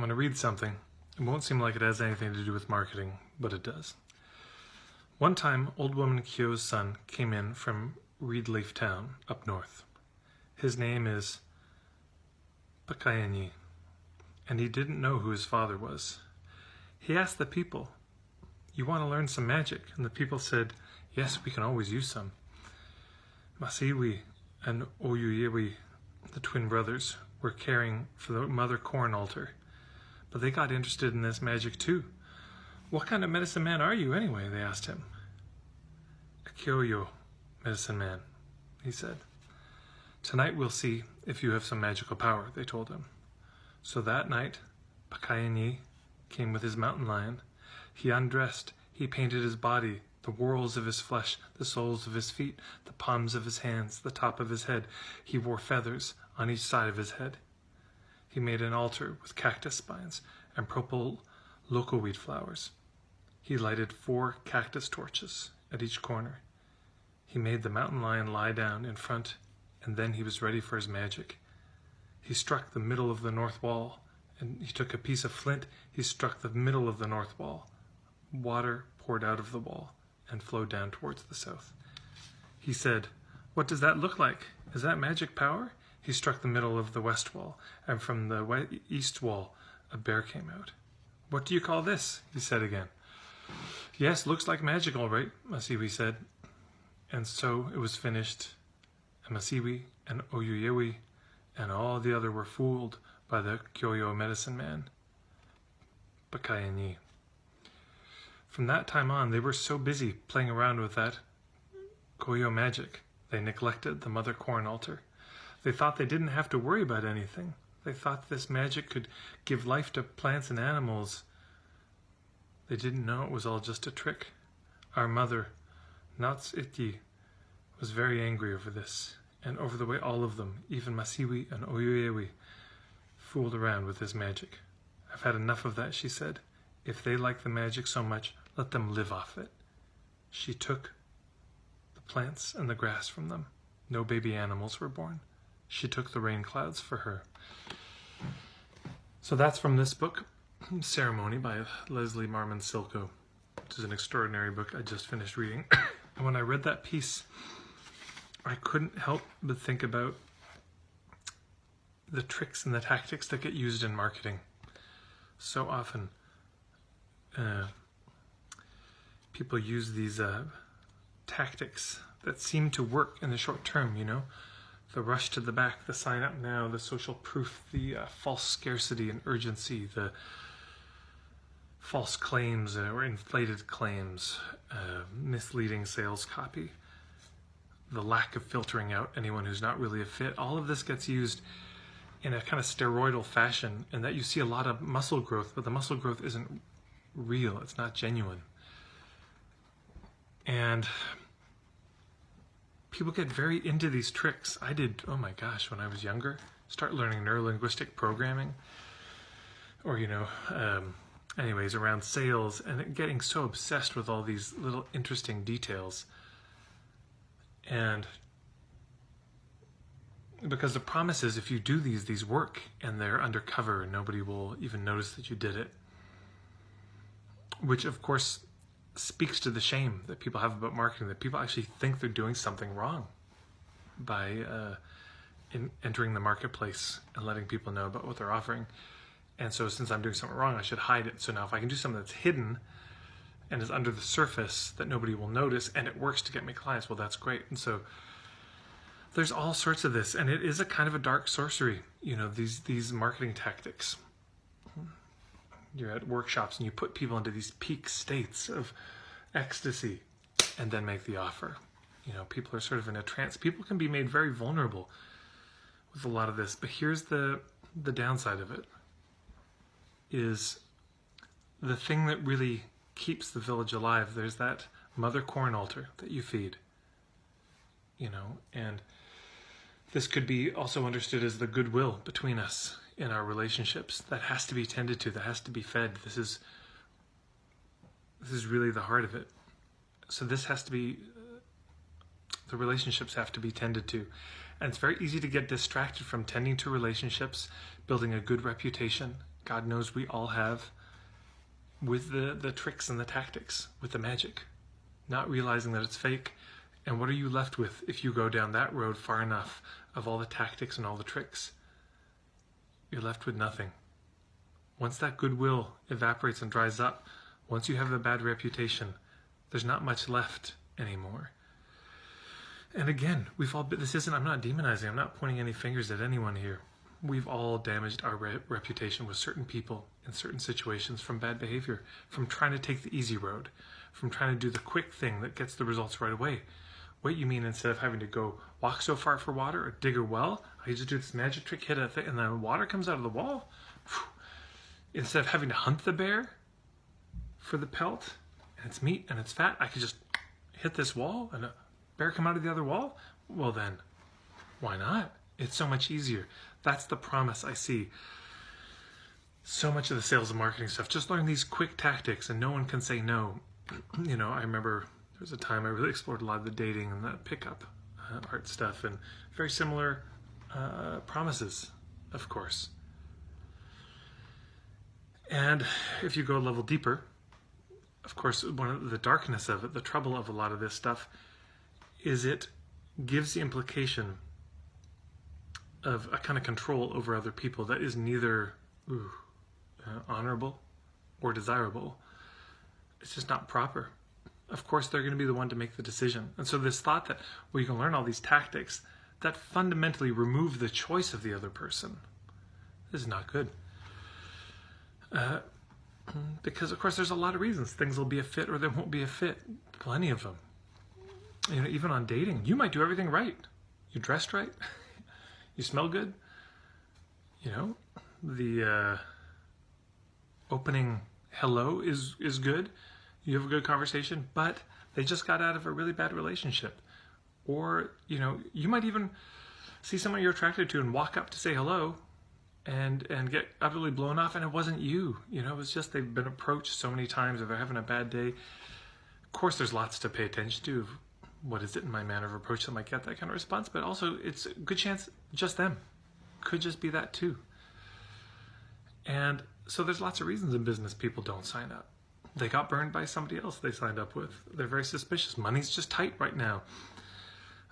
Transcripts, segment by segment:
going to read something. It won't seem like it has anything to do with marketing, but it does. One time, old woman Kyo's son came in from Reedleaf Town up north. His name is Pakayanyi, and he didn't know who his father was. He asked the people, "You want to learn some magic?" And the people said, "Yes, we can always use some." Masiwi and Oyuyewi, the twin brothers, were caring for the mother corn altar, but they got interested in this magic too. "What kind of medicine man are you anyway?" they asked him. "A Kyoyo medicine man," he said. "Tonight we'll see if you have some magical power," they told him. So that night, Pakayanyi came with his mountain lion. He undressed, he painted his body, the whorls of his flesh, the soles of his feet, the palms of his hands, the top of his head. He wore feathers on each side of his head. He made an altar with cactus spines and purple locoweed flowers. He lighted 4 cactus torches at each corner. He made the mountain lion lie down in front, and then he was ready for his magic. He struck the middle of the north wall, and he took a piece of flint. He struck the middle of the north wall. Water poured out of the wall and flowed down towards the south. He said, "What does that look like? Is that magic power?" He struck the middle of the west wall, and from the east wall a bear came out. "What do you call this?" he said again. "Yes, looks like magic all right," Masiwi said. And so it was finished, and Masiwi and Oyuyewi and all the other were fooled by the Kyoyo medicine man, Pakayanyi. From that time on, they were so busy playing around with that Kyoyo magic, they neglected the mother corn altar. They thought they didn't have to worry about anything. They thought this magic could give life to plants and animals. They didn't know it was all just a trick. Our mother, Natsiti, was very angry over this, and over the way all of them, even Masiwi and Oyuyewi, fooled around with this magic. "I've had enough of that," she said. "If they like the magic so much, let them live off it." She took the plants and the grass from them. No baby animals were born. She took the rain clouds for her. So that's from this book, Ceremony by Leslie Marmon Silko, which is an extraordinary book I just finished reading. And when I read that piece, I couldn't help but think about the tricks and the tactics that get used in marketing. So often, people use these tactics that seem to work in the short term, you know? The rush to the back, the sign up now, the social proof, the false scarcity and urgency, the false claims or inflated claims, misleading sales copy, the lack of filtering out anyone who's not really a fit. All of this gets used in a kind of steroidal fashion, and that you see a lot of muscle growth, but the muscle growth isn't real. It's not genuine. And people get very into these tricks. I did, oh my gosh, when I was younger, start learning neuro-linguistic programming, or, anyways, around sales, and getting so obsessed with all these little interesting details. And because the promise is if you do these work and they're undercover and nobody will even notice that you did it, which of course speaks to the shame that people have about marketing, that people actually think they're doing something wrong by entering the marketplace and letting people know about what they're offering. And so since I'm doing something wrong, I should hide it. So now if I can do something that's hidden and is under the surface that nobody will notice and it works to get me clients, well, that's great. And so there's all sorts of this, and it is a kind of a dark sorcery, these marketing tactics. You're at workshops and you put people into these peak states of ecstasy and then make the offer. People are sort of in a trance. People can be made very vulnerable with a lot of this, but here's the downside of it, is the thing that really keeps the village alive. There's that mother corn altar that you feed, and this could be also understood as the goodwill between us in our relationships that has to be tended to, that has to be fed. This is really the heart of it. So this has to be, the relationships have to be tended to. And it's very easy to get distracted from tending to relationships, building a good reputation, God knows we all have, with the tricks and the tactics, with the magic, not realizing that it's fake. And what are you left with if you go down that road far enough of all the tactics and all the tricks? You're left with nothing. Once that goodwill evaporates and dries up, once you have a bad reputation, there's not much left anymore. And again, we've all been, I'm not demonizing, I'm not pointing any fingers at anyone here. We've all damaged our reputation with certain people in certain situations from bad behavior, from trying to take the easy road, from trying to do the quick thing that gets the results right away. Wait, you mean instead of having to go walk so far for water or dig a well, I just do this magic trick, hit a thing, and then water comes out of the wall? Whew. Instead of having to hunt the bear for the pelt, and it's meat and it's fat, I could just hit this wall and a bear come out of the other wall? Well then, why not? It's so much easier. That's the promise I see. So much of the sales and marketing stuff, just learn these quick tactics and no one can say no. You know, I remember there was a time I really explored a lot of the dating and the pickup art stuff, and very similar promises, of course. And if you go a level deeper, of course, one of the darkness of it, the trouble of a lot of this stuff, is it gives the implication of a kind of control over other people that is neither honorable or desirable. It's just not proper. Of course, they're going to be the one to make the decision. And so this thought that, well, you can learn all these tactics that fundamentally remove the choice of the other person, this is not good. Because, of course, there's a lot of reasons. Things will be a fit or they won't be a fit. Plenty of them. You know, even on dating, you might do everything right. You dressed right. You smell good. You know, the opening hello is good. You have a good conversation, but they just got out of a really bad relationship. Or, you know, you might even see someone you're attracted to and walk up to say hello and get utterly blown off, and it wasn't you. You know, it was just they've been approached so many times or they're having a bad day. Of course, there's lots to pay attention to. What is it in my manner of approach that might get that kind of response? But also, it's a good chance just them. Could just be that too. And so there's lots of reasons in business people don't sign up. They got burned by somebody else they signed up with. They're very suspicious. Money's just tight right now.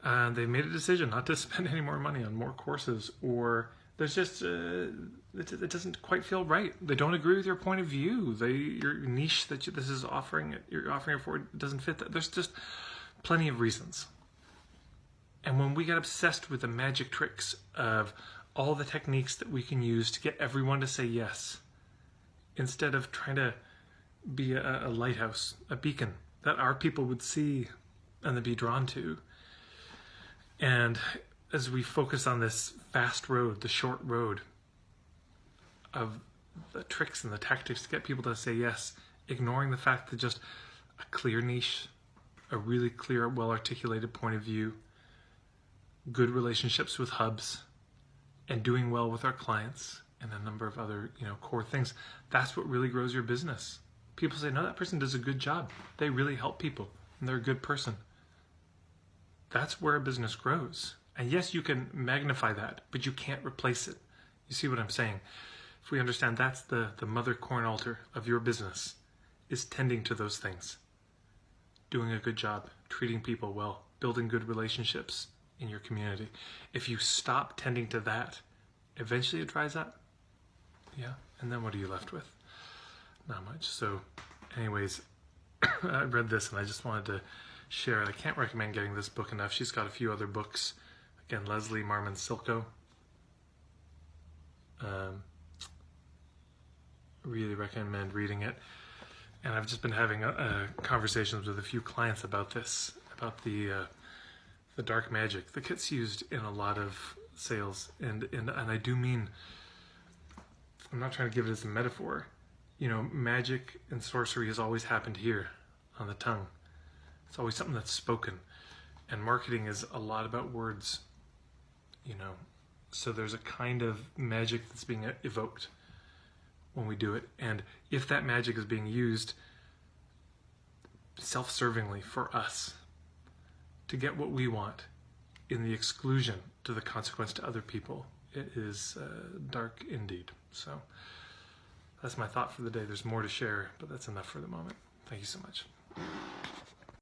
And they made a decision not to spend any more money on more courses, or there's just, it doesn't quite feel right. They don't agree with your point of view. Your niche that this is you're offering it for, it doesn't fit that. There's just plenty of reasons. And when we get obsessed with the magic tricks of all the techniques that we can use to get everyone to say yes, instead of trying to be a lighthouse, a beacon that our people would see and then be drawn to. And as we focus on this fast road, the short road of the tricks and the tactics to get people to say yes, ignoring the fact that just a clear niche, a really clear, well-articulated point of view, good relationships with hubs, and doing well with our clients, and a number of other, core things. That's what really grows your business. People say, no, that person does a good job. They really help people, and they're a good person. That's where a business grows. And yes, you can magnify that, but you can't replace it. You see what I'm saying? If we understand that's the mother corn altar of your business, is tending to those things. Doing a good job, treating people well, building good relationships in your community. If you stop tending to that, eventually it dries up. Yeah, and then what are you left with? Not much. So anyways, I read this and I just wanted to share it. I can't recommend getting this book enough. She's got a few other books. Again, Leslie Marmon Silko. Really recommend reading it. And I've just been having conversations with a few clients about this, about the dark magic that gets used in a lot of sales. And I do mean, I'm not trying to give it as a metaphor. Magic and sorcery has always happened here on the tongue. It's always something that's spoken. And marketing is a lot about words, So there's a kind of magic that's being evoked when we do it. And if that magic is being used self-servingly for us to get what we want in the exclusion to the consequence to other people, it is dark indeed. So that's my thought for the day. There's more to share, but that's enough for the moment. Thank you so much.